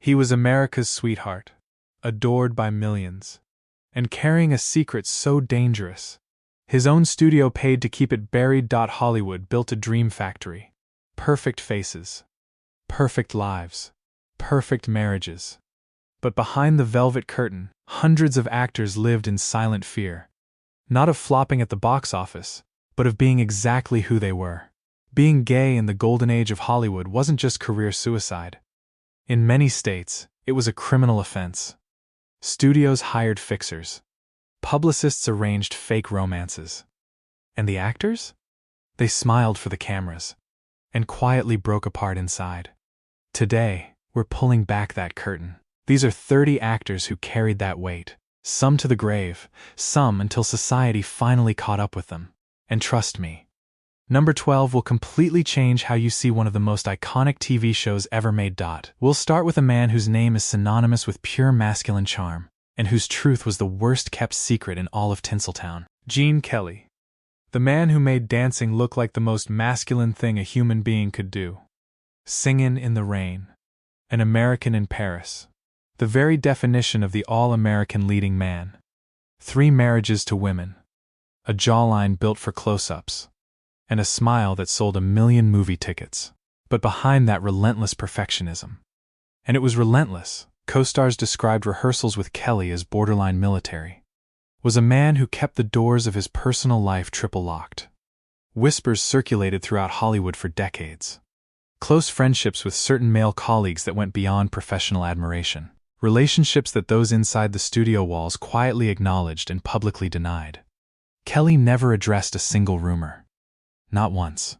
He was America's sweetheart, adored by millions, and carrying a secret so dangerous. His own studio paid to keep it buried. Hollywood built a dream factory. Perfect faces. Perfect lives. Perfect marriages. But behind the velvet curtain, hundreds of actors lived in silent fear. Not of flopping at the box office, but of being exactly who they were. Being gay in the golden age of Hollywood wasn't just career suicide. In many states, it was a criminal offense. Studios hired fixers. Publicists arranged fake romances. And the actors? They smiled for the cameras, and quietly broke apart inside. Today, we're pulling back that curtain. These are 30 actors who carried that weight, some to the grave, some until society finally caught up with them. And trust me, number 12 will completely change how you see one of the most iconic TV shows ever made. We'll start with a man whose name is synonymous with pure masculine charm, and whose truth was the worst-kept secret in all of Tinseltown. Gene Kelly. The man who made dancing look like the most masculine thing a human being could do. Singin' in the Rain. An American in Paris. The very definition of the all-American leading man. 3 marriages to women. A jawline built for close-ups. And a smile that sold 1 million movie tickets. But behind that relentless perfectionism. And it was relentless. Co-stars described rehearsals with Kelly as borderline military. Was a man who kept the doors of his personal life triple locked. Whispers circulated throughout Hollywood for decades. Close friendships with certain male colleagues that went beyond professional admiration. Relationships that those inside the studio walls quietly acknowledged and publicly denied. Kelly never addressed a single rumor. Not once.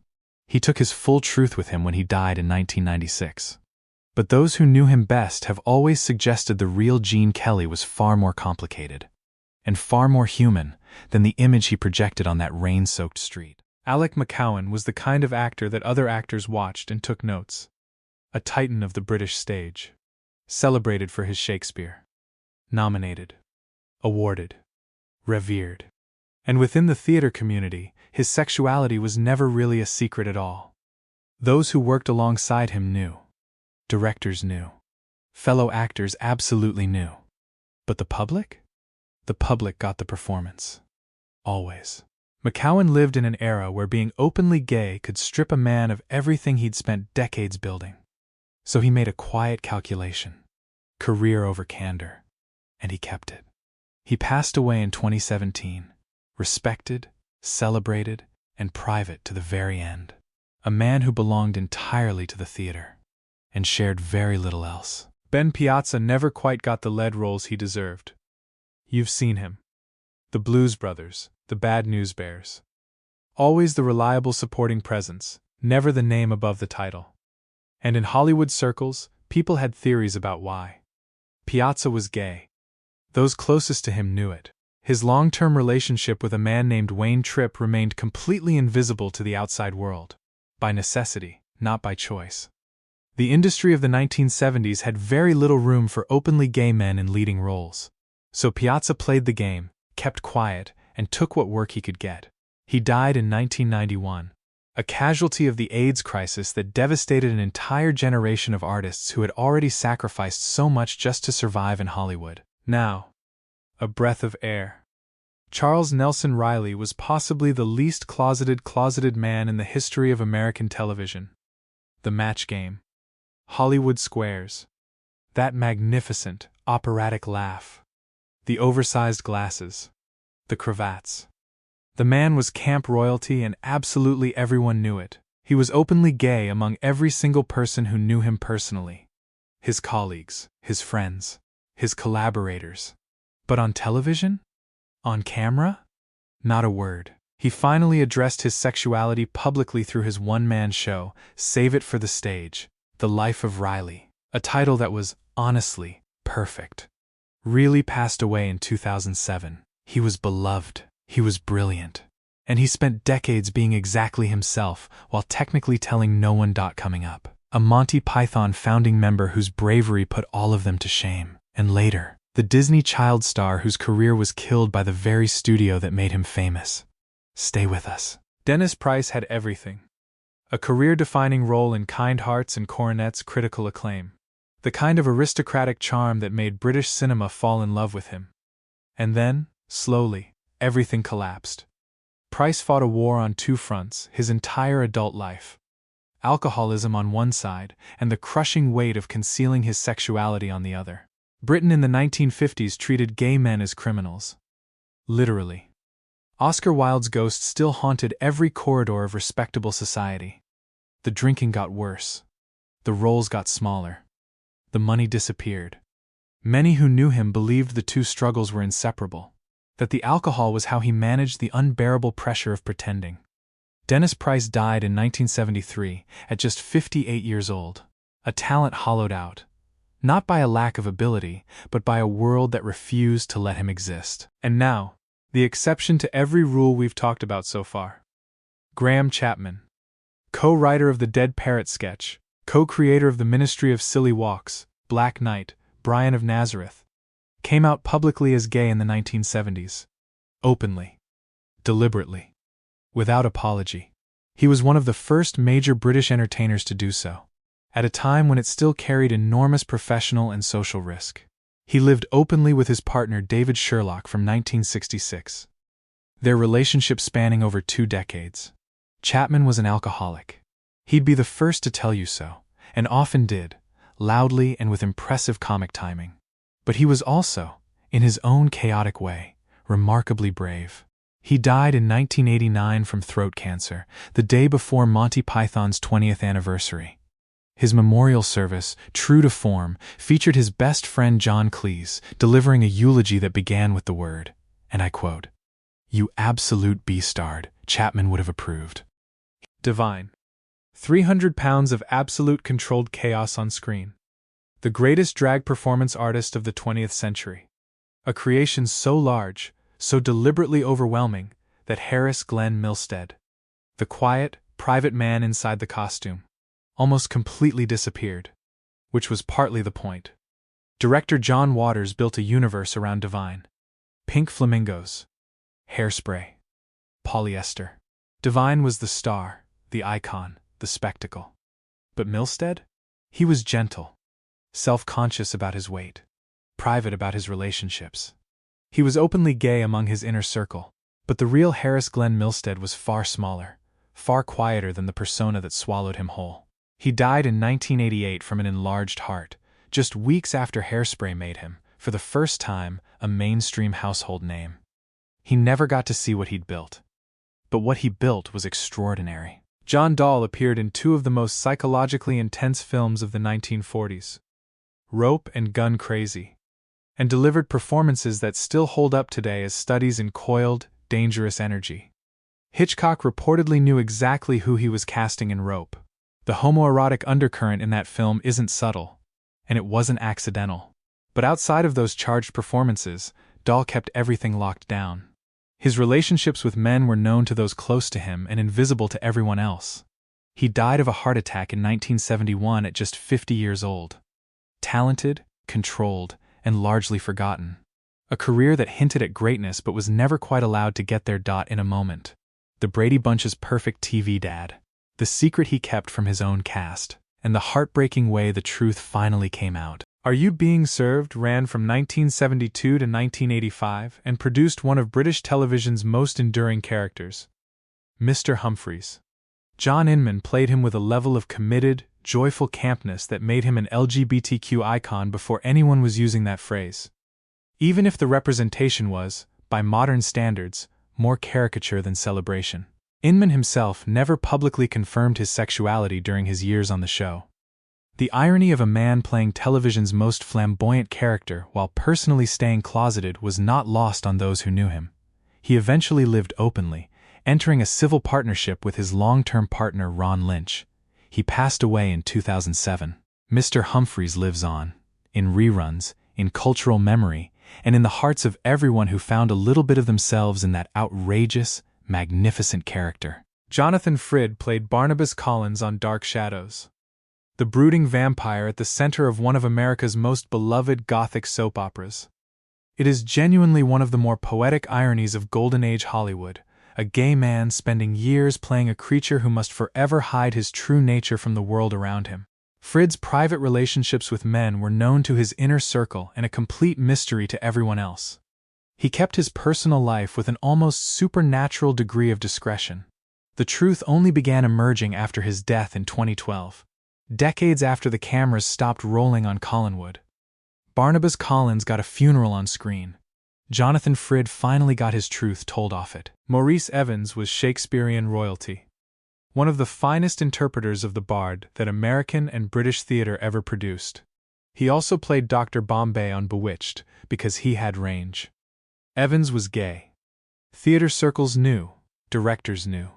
He took his full truth with him when he died in 1996. But those who knew him best have always suggested the real Gene Kelly was far more complicated and far more human than the image he projected on that rain-soaked street. Alec McCowan was the kind of actor that other actors watched and took notes. A titan of the British stage. Celebrated for his Shakespeare. Nominated. Awarded. Revered. And within the theater community, his sexuality was never really a secret at all. Those who worked alongside him knew. Directors knew. Fellow actors absolutely knew. But the public? The public got the performance. Always. McCowan lived in an era where being openly gay could strip a man of everything he'd spent decades building. So he made a quiet calculation. Career over candor. And he kept it. He passed away in 2017. Respected, celebrated, and private to the very end. A man who belonged entirely to the theater. And shared very little else. Ben Piazza never quite got the lead roles he deserved. You've seen him. The Blues Brothers, the Bad News Bears. Always the reliable supporting presence, never the name above the title. And in Hollywood circles, people had theories about why. Piazza was gay. Those closest to him knew it. His long-term relationship with a man named Wayne Tripp remained completely invisible to the outside world. By necessity, not by choice. The industry of the 1970s had very little room for openly gay men in leading roles. So Piazza played the game, kept quiet, and took what work he could get. He died in 1991, a casualty of the AIDS crisis that devastated an entire generation of artists who had already sacrificed so much just to survive in Hollywood. Now, a breath of air. Charles Nelson Reilly was possibly the least closeted man in the history of American television. The Match Game. Hollywood Squares. That magnificent, operatic laugh. The oversized glasses. The cravats. The man was camp royalty and absolutely everyone knew it. He was openly gay among every single person who knew him personally. His colleagues, his friends, his collaborators. But on television? On camera? Not a word. He finally addressed his sexuality publicly through his one-man show, Save It for the Stage, The Life of Riley, a title that was, honestly, perfect. Reilly passed away in 2007. He was beloved, he was brilliant, and he spent decades being exactly himself while technically telling no one. Coming up, a Monty Python founding member whose bravery put all of them to shame, and later, the Disney child star whose career was killed by the very studio that made him famous. Stay with us. Dennis Price had everything. A career-defining role in Kind Hearts and Coronet's critical acclaim. The kind of aristocratic charm that made British cinema fall in love with him. And then, slowly, everything collapsed. Price fought a war on two fronts his entire adult life. Alcoholism on one side, and the crushing weight of concealing his sexuality on the other. Britain in the 1950s treated gay men as criminals. Literally. Oscar Wilde's ghost still haunted every corridor of respectable society. The drinking got worse. The roles got smaller. The money disappeared. Many who knew him believed the two struggles were inseparable, that the alcohol was how he managed the unbearable pressure of pretending. Dennis Price died in 1973, at just 58 years old, a talent hollowed out, not by a lack of ability, but by a world that refused to let him exist. And now, the exception to every rule we've talked about so far. Graham Chapman, co-writer of the Dead Parrot sketch, co-creator of the Ministry of Silly Walks, Black Knight, Brian of Nazareth, came out publicly as gay in the 1970s. Openly. Deliberately. Without apology. He was one of the first major British entertainers to do so, at a time when it still carried enormous professional and social risk. He lived openly with his partner David Sherlock from 1966. Their relationship spanning over 2 decades. Chapman was an alcoholic. He'd be the first to tell you so, and often did, loudly and with impressive comic timing. But he was also, in his own chaotic way, remarkably brave. He died in 1989 from throat cancer, the day before Monty Python's 20th anniversary. His memorial service, true to form, featured his best friend John Cleese, delivering a eulogy that began with the word, and I quote, "You absolute beastard," Chapman would have approved. Divine. 300 pounds of absolute controlled chaos on screen. The greatest drag performance artist of the 20th century. A creation so large, so deliberately overwhelming, that Harris Glenn Milstead, the quiet, private man inside the costume, almost completely disappeared, which was partly the point. Director John Waters built a universe around Divine. Pink flamingos. Hairspray. Polyester. Divine was the star, the icon, the spectacle. But Milstead? He was gentle, self-conscious about his weight, private about his relationships. He was openly gay among his inner circle, but the real Harris Glenn Milstead was far smaller, far quieter than the persona that swallowed him whole. He died in 1988 from an enlarged heart, just weeks after Hairspray made him, for the first time, a mainstream household name. He never got to see what he'd built. But what he built was extraordinary. John Dahl appeared in 2 of the most psychologically intense films of the 1940s, Rope and Gun Crazy, and delivered performances that still hold up today as studies in coiled, dangerous energy. Hitchcock reportedly knew exactly who he was casting in Rope. The homoerotic undercurrent in that film isn't subtle, and it wasn't accidental. But outside of those charged performances, Dahl kept everything locked down. His relationships with men were known to those close to him and invisible to everyone else. He died of a heart attack in 1971 at just 50 years old. Talented, controlled, and largely forgotten. A career that hinted at greatness but was never quite allowed to get there. In a moment. The Brady Bunch's perfect TV dad. The secret he kept from his own cast, and the heartbreaking way the truth finally came out. Are You Being Served ran from 1972 to 1985 and produced one of British television's most enduring characters, Mr. Humphreys. John Inman played him with a level of committed, joyful campness that made him an LGBTQ icon before anyone was using that phrase. Even if the representation was, by modern standards, more caricature than celebration. Inman himself never publicly confirmed his sexuality during his years on the show. The irony of a man playing television's most flamboyant character while personally staying closeted was not lost on those who knew him. He eventually lived openly, entering a civil partnership with his long-term partner Ron Lynch. He passed away in 2007. Mr. Humphreys lives on, in reruns, in cultural memory, and in the hearts of everyone who found a little bit of themselves in that outrageous, magnificent character. Jonathan Frid played Barnabas Collins on Dark Shadows, the brooding vampire at the center of one of America's most beloved Gothic soap operas. It is genuinely one of the more poetic ironies of Golden Age Hollywood, a gay man spending years playing a creature who must forever hide his true nature from the world around him. Frid's private relationships with men were known to his inner circle and a complete mystery to everyone else. He kept his personal life with an almost supernatural degree of discretion. The truth only began emerging after his death in 2012, decades after the cameras stopped rolling on Collinwood. Barnabas Collins got a funeral on screen. Jonathan Frid finally got his truth told off it. Maurice Evans was Shakespearean royalty. One of the finest interpreters of the Bard that American and British theater ever produced. He also played Dr. Bombay on Bewitched because he had range. Evans was gay. Theater circles knew, directors knew.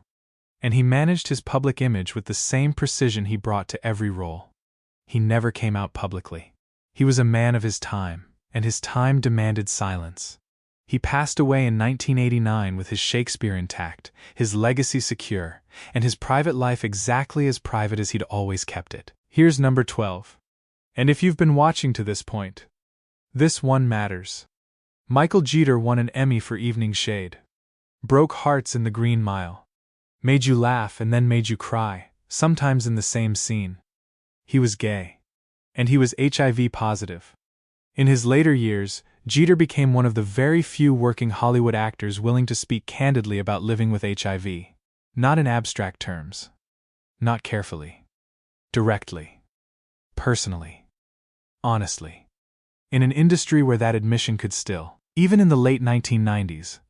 And he managed his public image with the same precision he brought to every role. He never came out publicly. He was a man of his time, and his time demanded silence. He passed away in 1989 with his Shakespeare intact, his legacy secure, and his private life exactly as private as he'd always kept it. Here's number 12. And if you've been watching to this point, this one matters. Michael Jeter won an Emmy for Evening Shade. Broke hearts in the Green Mile. Made you laugh and then made you cry, sometimes in the same scene. He was gay. And he was HIV positive. In his later years, Jeter became one of the very few working Hollywood actors willing to speak candidly about living with HIV. Not in abstract terms. Not carefully. Directly. Personally. Honestly. In an industry where that admission could still, even in the late 1990s,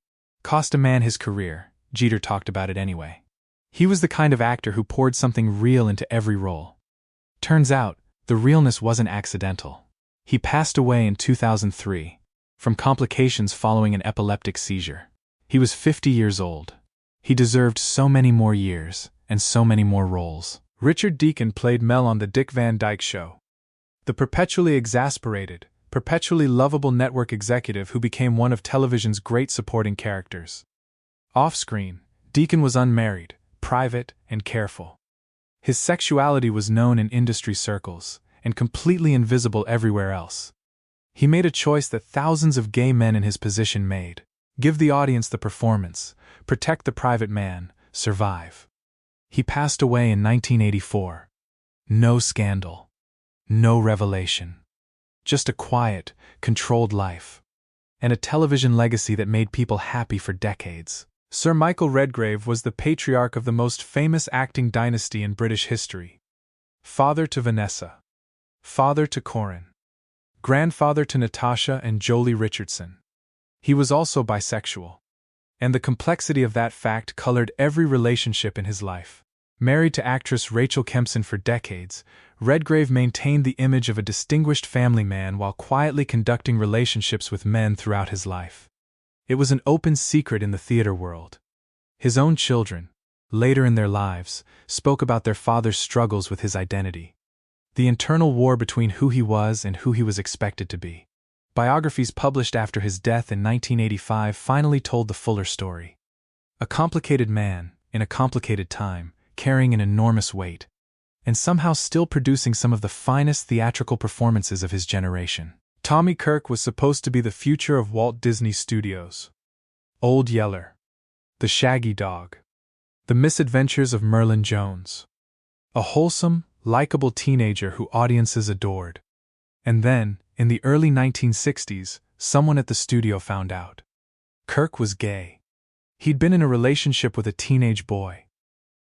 cost a man his career, Jeter talked about it anyway. He was the kind of actor who poured something real into every role. Turns out, the realness wasn't accidental. He passed away in 2003, from complications following an epileptic seizure. He was 50 years old. He deserved so many more years, and so many more roles. Richard Deacon played Mel on The Dick Van Dyke Show. The perpetually exasperated, perpetually lovable network executive who became one of television's great supporting characters. Off-screen, Deacon was unmarried, private, and careful. His sexuality was known in industry circles, and completely invisible everywhere else. He made a choice that thousands of gay men in his position made. Give the audience the performance, protect the private man, survive. He passed away in 1984. No scandal. No revelation. Just a quiet, controlled life. And a television legacy that made people happy for decades. Sir Michael Redgrave was the patriarch of the most famous acting dynasty in British history. Father to Vanessa. Father to Corin. Grandfather to Natasha and Jolie Richardson. He was also bisexual. And the complexity of that fact colored every relationship in his life. Married to actress Rachel Kempson for decades, Redgrave maintained the image of a distinguished family man while quietly conducting relationships with men throughout his life. It was an open secret in the theater world. His own children, later in their lives, spoke about their father's struggles with his identity. The internal war between who he was and who he was expected to be. Biographies published after his death in 1985 finally told the fuller story. A complicated man, in a complicated time, carrying an enormous weight, and somehow still producing some of the finest theatrical performances of his generation. Tommy Kirk was supposed to be the future of Walt Disney Studios. Old Yeller. The Shaggy Dog. The Misadventures of Merlin Jones. A wholesome, likable teenager who audiences adored. And then, in the early 1960s, someone at the studio found out. Kirk was gay. He'd been in a relationship with a teenage boy.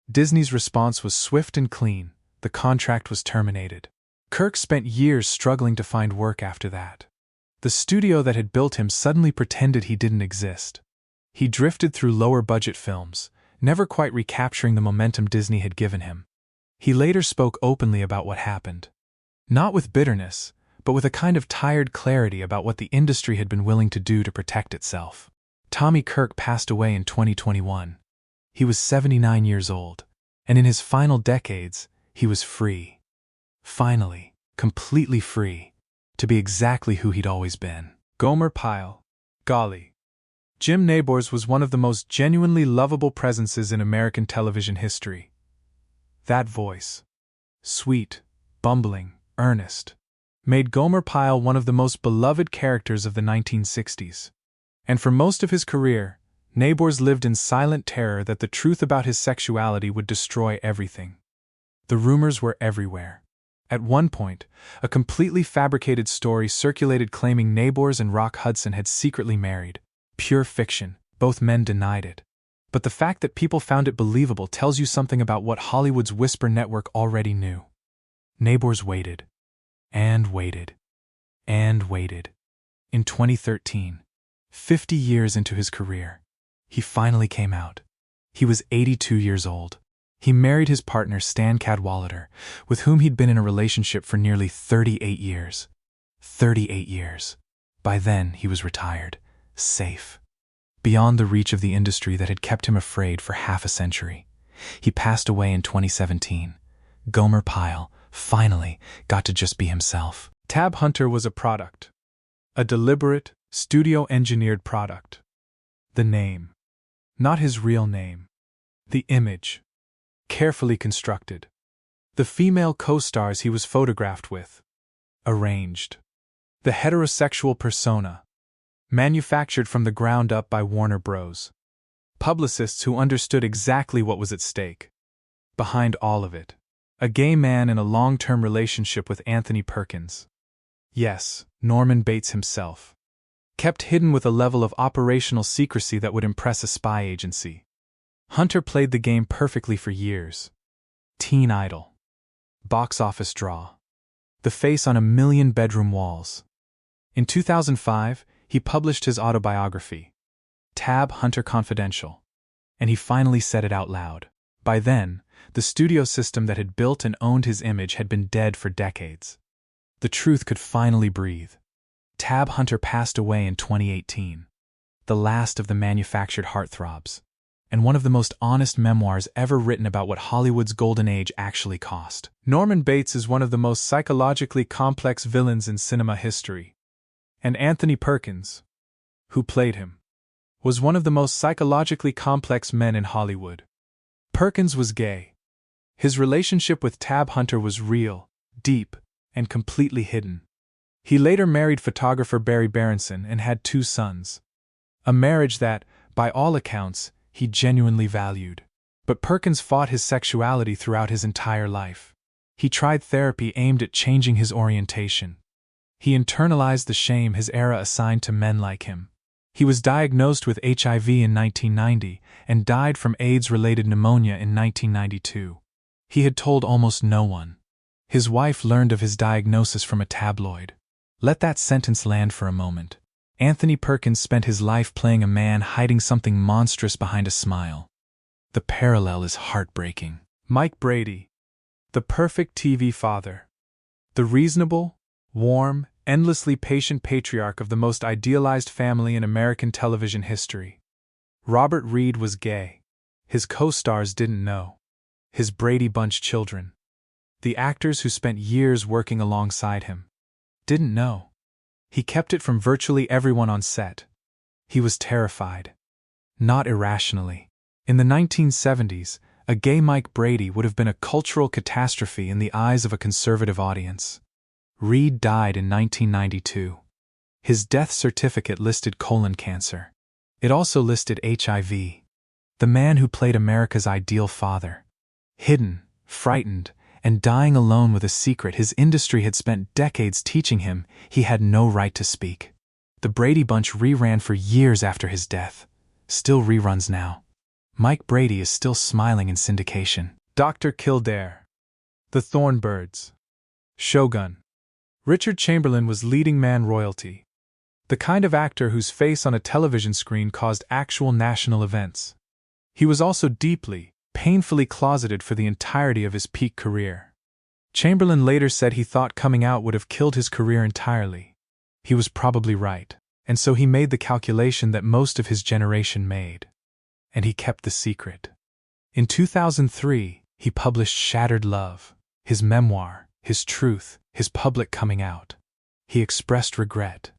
Disney's response was swift and clean. The contract was terminated. Kirk spent years struggling to find work after that. The studio that had built him suddenly pretended he didn't exist. He drifted through lower-budget films, never quite recapturing the momentum Disney had given him. He later spoke openly about what happened. Not with bitterness, but with a kind of tired clarity about what the industry had been willing to do to protect itself. Tommy Kirk passed away in 2021. He was 79 years old, and in his final decades, he was free. Finally, completely free, to be exactly who he'd always been. Gomer Pyle. Golly. Jim Nabors was one of the most genuinely lovable presences in American television history. That voice, sweet, bumbling, earnest, made Gomer Pyle one of the most beloved characters of the 1960s. And for most of his career, Nabors lived in silent terror that the truth about his sexuality would destroy everything. The rumors were everywhere. At one point, a completely fabricated story circulated claiming Nabors and Rock Hudson had secretly married. Pure fiction, both men denied it. But the fact that people found it believable tells you something about what Hollywood's whisper network already knew. Nabors waited. And waited. And waited. In 2013, 50 years into his career, he finally came out. He was 82 years old. He married his partner Stan Cadwallader, with whom he'd been in a relationship for nearly 38 years. 38 years. By then, he was retired, safe, beyond the reach of the industry that had kept him afraid for half a century. He passed away in 2017. Gomer Pyle, finally, got to just be himself. Tab Hunter was a product. A deliberate, studio-engineered product. The name. Not his real name. The image. Carefully constructed. The female co-stars he was photographed with. Arranged. The heterosexual persona. Manufactured from the ground up by Warner Bros. Publicists who understood exactly what was at stake. Behind all of it, a gay man in a long-term relationship with Anthony Perkins. Yes, Norman Bates himself. Kept hidden with a level of operational secrecy that would impress a spy agency. Hunter played the game perfectly for years. Teen idol. Box office draw. The face on 1,000,000 bedroom walls. In 2005, he published his autobiography, Tab Hunter Confidential, and he finally said it out loud. By then, the studio system that had built and owned his image had been dead for decades. The truth could finally breathe. Tab Hunter passed away in 2018, the last of the manufactured heartthrobs, and one of the most honest memoirs ever written about what Hollywood's golden age actually cost. Norman Bates is one of the most psychologically complex villains in cinema history. And Anthony Perkins, who played him, was one of the most psychologically complex men in Hollywood. Perkins was gay. His relationship with Tab Hunter was real, deep, and completely hidden. He later married photographer Barry Berenson and had 2 sons. A marriage that, by all accounts, he genuinely valued. But Perkins fought his sexuality throughout his entire life. He tried therapy aimed at changing his orientation. He internalized the shame his era assigned to men like him. He was diagnosed with HIV in 1990 and died from AIDS-related pneumonia in 1992. He had told almost no one. His wife learned of his diagnosis from a tabloid. Let that sentence land for a moment. Anthony Perkins spent his life playing a man hiding something monstrous behind a smile. The parallel is heartbreaking. Mike Brady. The perfect TV father. The reasonable, warm, endlessly patient patriarch of the most idealized family in American television history. Robert Reed was gay. His co-stars didn't know. His Brady Bunch children, the actors who spent years working alongside him, didn't know. He kept it from virtually everyone on set. He was terrified. Not irrationally. In the 1970s, a gay Mike Brady would have been a cultural catastrophe in the eyes of a conservative audience. Reed died in 1992. His death certificate listed colon cancer. It also listed HIV. The man who played America's ideal father. Hidden, frightened, and dying alone with a secret his industry had spent decades teaching him he had no right to speak. The Brady Bunch reran for years after his death. Still reruns now. Mike Brady is still smiling in syndication. Dr. Kildare. The Thornbirds. Shogun. Richard Chamberlain was leading man royalty. The kind of actor whose face on a television screen caused actual national events. He was also deeply, painfully closeted for the entirety of his peak career. Chamberlain later said he thought coming out would have killed his career entirely. He was probably right, and so he made the calculation that most of his generation made. And he kept the secret. In 2003, he published Shattered Love, his memoir, his truth, his public coming out. He expressed regret.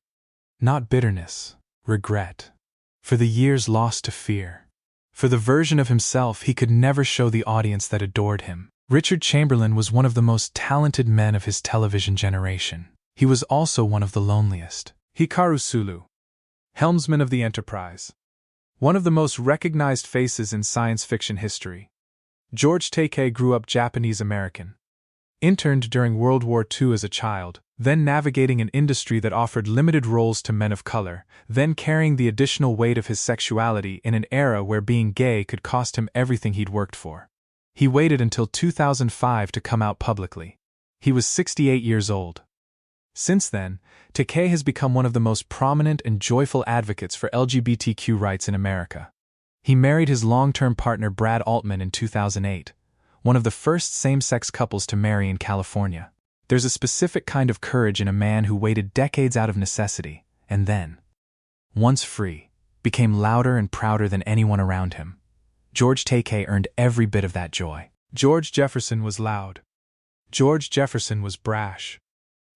Not bitterness, regret. For the years lost to fear. For the version of himself he could never show the audience that adored him. Richard Chamberlain was one of the most talented men of his television generation. He was also one of the loneliest. Hikaru Sulu. Helmsman of the Enterprise. One of the most recognized faces in science fiction history. George Takei grew up Japanese American. Interned during World War II as a child, then navigating an industry that offered limited roles to men of color, then carrying the additional weight of his sexuality in an era where being gay could cost him everything he'd worked for. He waited until 2005 to come out publicly. He was 68 years old. Since then, Takei has become one of the most prominent and joyful advocates for LGBTQ rights in America. He married his long-term partner Brad Altman in 2008, one of the first same-sex couples to marry in California. There's a specific kind of courage in a man who waited decades out of necessity, and then, once free, became louder and prouder than anyone around him. George Takei earned every bit of that joy. George Jefferson was loud. George Jefferson was brash.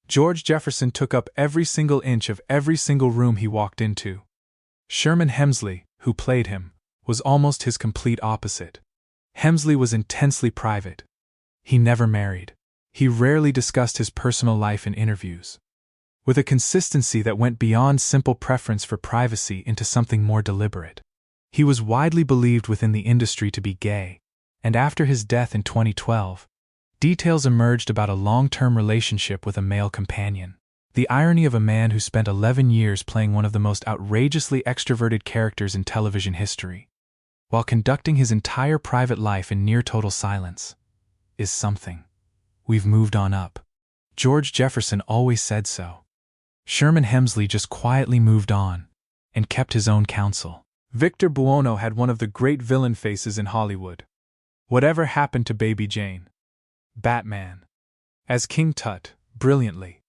George Jefferson took up every single inch of every single room he walked into. Sherman Hemsley, who played him, was almost his complete opposite. Hemsley was intensely private. He never married. He rarely discussed his personal life in interviews. With a consistency that went beyond simple preference for privacy into something more deliberate. He was widely believed within the industry to be gay, and after his death in 2012, details emerged about a long-term relationship with a male companion. The irony of a man who spent 11 years playing one of the most outrageously extroverted characters in television history, while conducting his entire private life in near-total silence, is something. We've moved on up. George Jefferson always said so. Sherman Hemsley just quietly moved on, and kept his own counsel. Victor Buono had one of the great villain faces in Hollywood. Whatever happened to Baby Jane? Batman. As King Tut, brilliantly.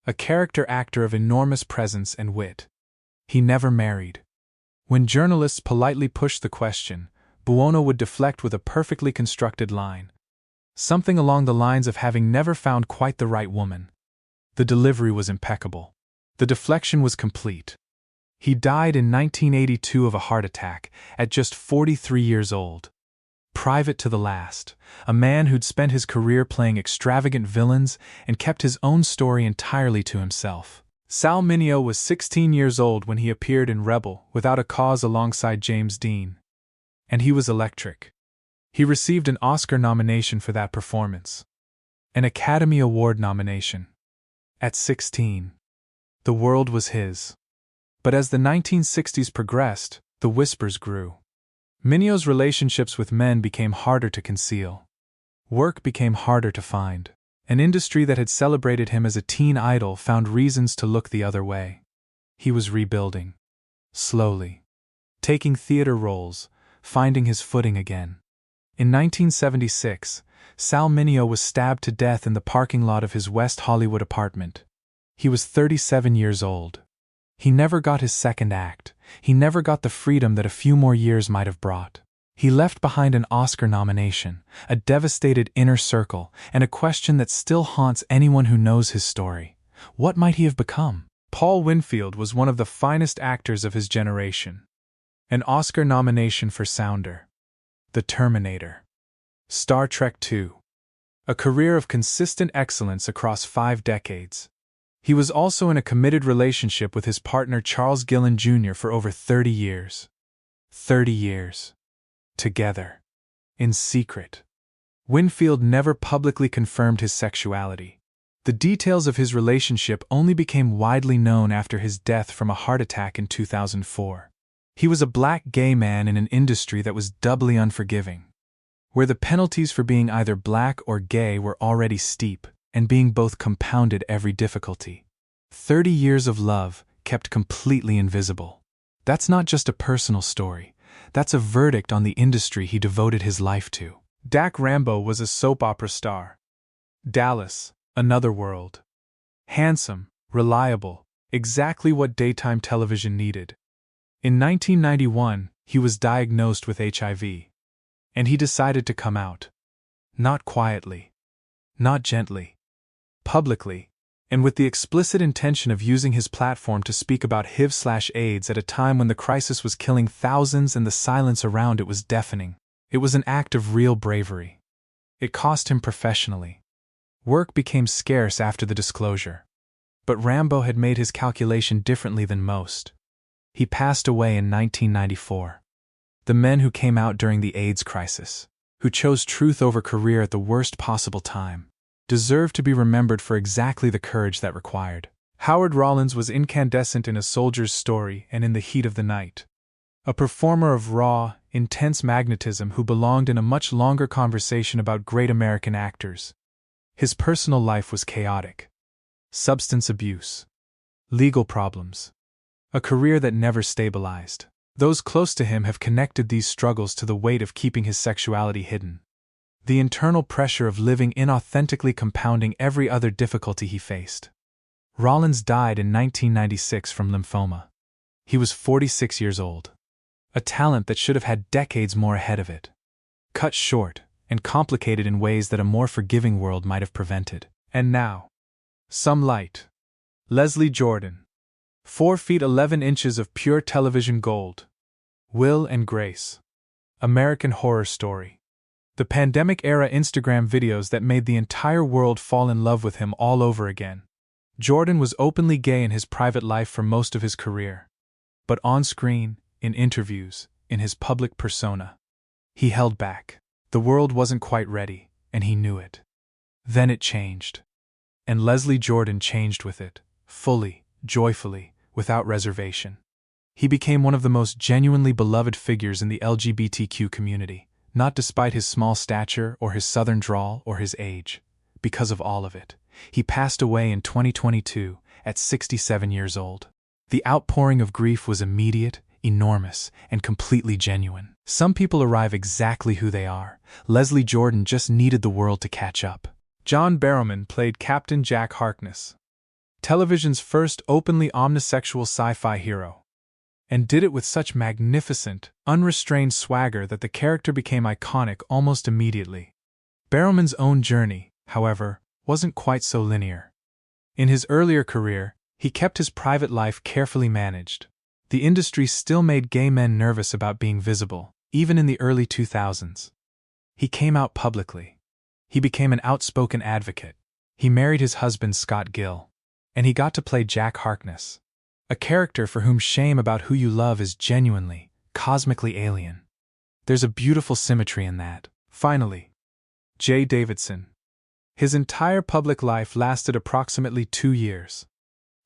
A character actor of enormous presence and wit. He never married. When journalists politely pushed the question, Buono would deflect with a perfectly constructed line. Something along the lines of having never found quite the right woman. The delivery was impeccable. The deflection was complete. He died in 1982 of a heart attack, at just 43 years old. Private to the last, a man who'd spent his career playing extravagant villains and kept his own story entirely to himself. Sal Mineo was 16 years old when he appeared in Rebel Without a Cause alongside James Dean. And he was electric. He received an Oscar nomination for that performance. An Academy Award nomination. At 16. The world was his. But as the 1960s progressed, the whispers grew. Mineo's relationships with men became harder to conceal. Work became harder to find. An industry that had celebrated him as a teen idol found reasons to look the other way. He was rebuilding. Slowly. Taking theater roles, finding his footing again. In 1976, Sal Mineo was stabbed to death in the parking lot of his West Hollywood apartment. He was 37 years old. He never got his second act. He never got the freedom that a few more years might have brought. He left behind an Oscar nomination, a devastated inner circle, and a question that still haunts anyone who knows his story. What might he have become? Paul Winfield was one of the finest actors of his generation. An Oscar nomination for Sounder. The Terminator. Star Trek II. A career of consistent excellence across 5 decades. He was also in a committed relationship with his partner Charles Gillen Jr. for over 30 years. 30 years. Together. In secret. Winfield never publicly confirmed his sexuality. The details of his relationship only became widely known after his death from a heart attack in 2004. He was a black gay man in an industry that was doubly unforgiving, where the penalties for being either black or gay were already steep, and being both compounded every difficulty. 30 years of love, kept completely invisible. That's not just a personal story, that's a verdict on the industry he devoted his life to. Dak Rambo was a soap opera star. Dallas, Another World. Handsome, reliable, exactly what daytime television needed. In 1991, he was diagnosed with HIV. And he decided to come out. Not quietly. Not gently. Publicly, and with the explicit intention of using his platform to speak about HIV/AIDS at a time when the crisis was killing thousands and the silence around it was deafening. It was an act of real bravery. It cost him professionally. Work became scarce after the disclosure. But Rambo had made his calculation differently than most. He passed away in 1994. The men who came out during the AIDS crisis, who chose truth over career at the worst possible time, deserved to be remembered for exactly the courage that required. Howard Rollins was incandescent in A Soldier's Story and In the Heat of the Night. A performer of raw, intense magnetism who belonged in a much longer conversation about great American actors. His personal life was chaotic. Substance abuse. Legal problems. A career that never stabilized. Those close to him have connected these struggles to the weight of keeping his sexuality hidden. The internal pressure of living inauthentically compounding every other difficulty he faced. Rollins died in 1996 from lymphoma. He was 46 years old. A talent that should have had decades more ahead of it. Cut short and complicated in ways that a more forgiving world might have prevented. And now, some light. Leslie Jordan. 4 feet 11 inches of pure television gold. Will and Grace. American Horror Story. The pandemic-era Instagram videos that made the entire world fall in love with him all over again. Jordan was openly gay in his private life for most of his career. But on screen, in interviews, in his public persona, he held back. The world wasn't quite ready, and he knew it. Then it changed. And Leslie Jordan changed with it, fully, joyfully, without reservation. He became one of the most genuinely beloved figures in the LGBTQ community, not despite his small stature or his southern drawl or his age. Because of all of it, he passed away in 2022, at 67 years old. The outpouring of grief was immediate, enormous, and completely genuine. Some people arrive exactly who they are. Leslie Jordan just needed the world to catch up. John Barrowman played Captain Jack Harkness, television's first openly omnisexual sci-fi hero, and did it with such magnificent, unrestrained swagger that the character became iconic almost immediately. Barrowman's own journey, however, wasn't quite so linear. In his earlier career, he kept his private life carefully managed. The industry still made gay men nervous about being visible, even in the early 2000s. He came out publicly. He became an outspoken advocate. He married his husband Scott Gill. And he got to play Jack Harkness, a character for whom shame about who you love is genuinely, cosmically alien. There's a beautiful symmetry in that. Finally, Jay Davidson. His entire public life lasted approximately 2 years.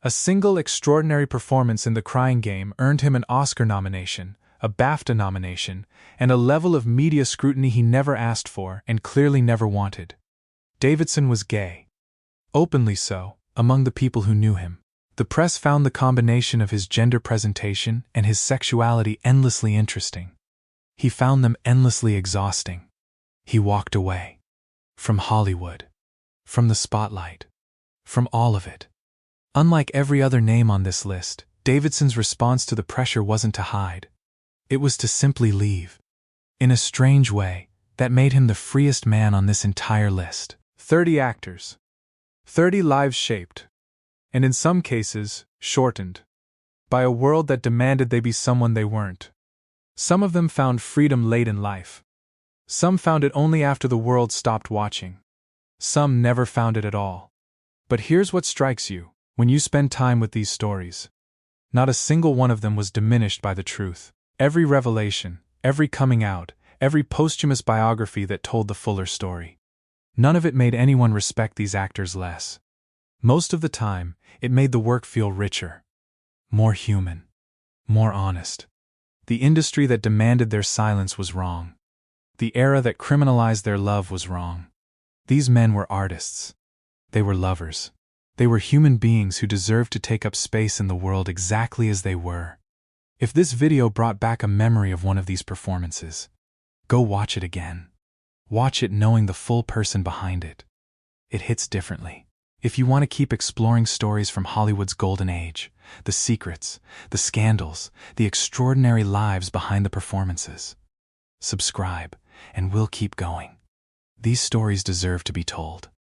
A single extraordinary performance in The Crying Game earned him an Oscar nomination, a BAFTA nomination, and a level of media scrutiny he never asked for and clearly never wanted. Davidson was gay. Openly so, among the people who knew him. The press found the combination of his gender presentation and his sexuality endlessly interesting. He found them endlessly exhausting. He walked away. From Hollywood. From the spotlight. From all of it. Unlike every other name on this list, Davidson's response to the pressure wasn't to hide. It was to simply leave. In a strange way, that made him the freest man on this entire list. 30 actors. 30 lives shaped. And in some cases, shortened. By a world that demanded they be someone they weren't. Some of them found freedom late in life. Some found it only after the world stopped watching. Some never found it at all. But here's what strikes you when you spend time with these stories. Not a single one of them was diminished by the truth. Every revelation, every coming out, every posthumous biography that told the fuller story. None of it made anyone respect these actors less. Most of the time, it made the work feel richer. More human. More honest. The industry that demanded their silence was wrong. The era that criminalized their love was wrong. These men were artists. They were lovers. They were human beings who deserved to take up space in the world exactly as they were. If this video brought back a memory of one of these performances, go watch it again. Watch it knowing the full person behind it. It hits differently. If you want to keep exploring stories from Hollywood's golden age, the secrets, the scandals, the extraordinary lives behind the performances, subscribe, and we'll keep going. These stories deserve to be told.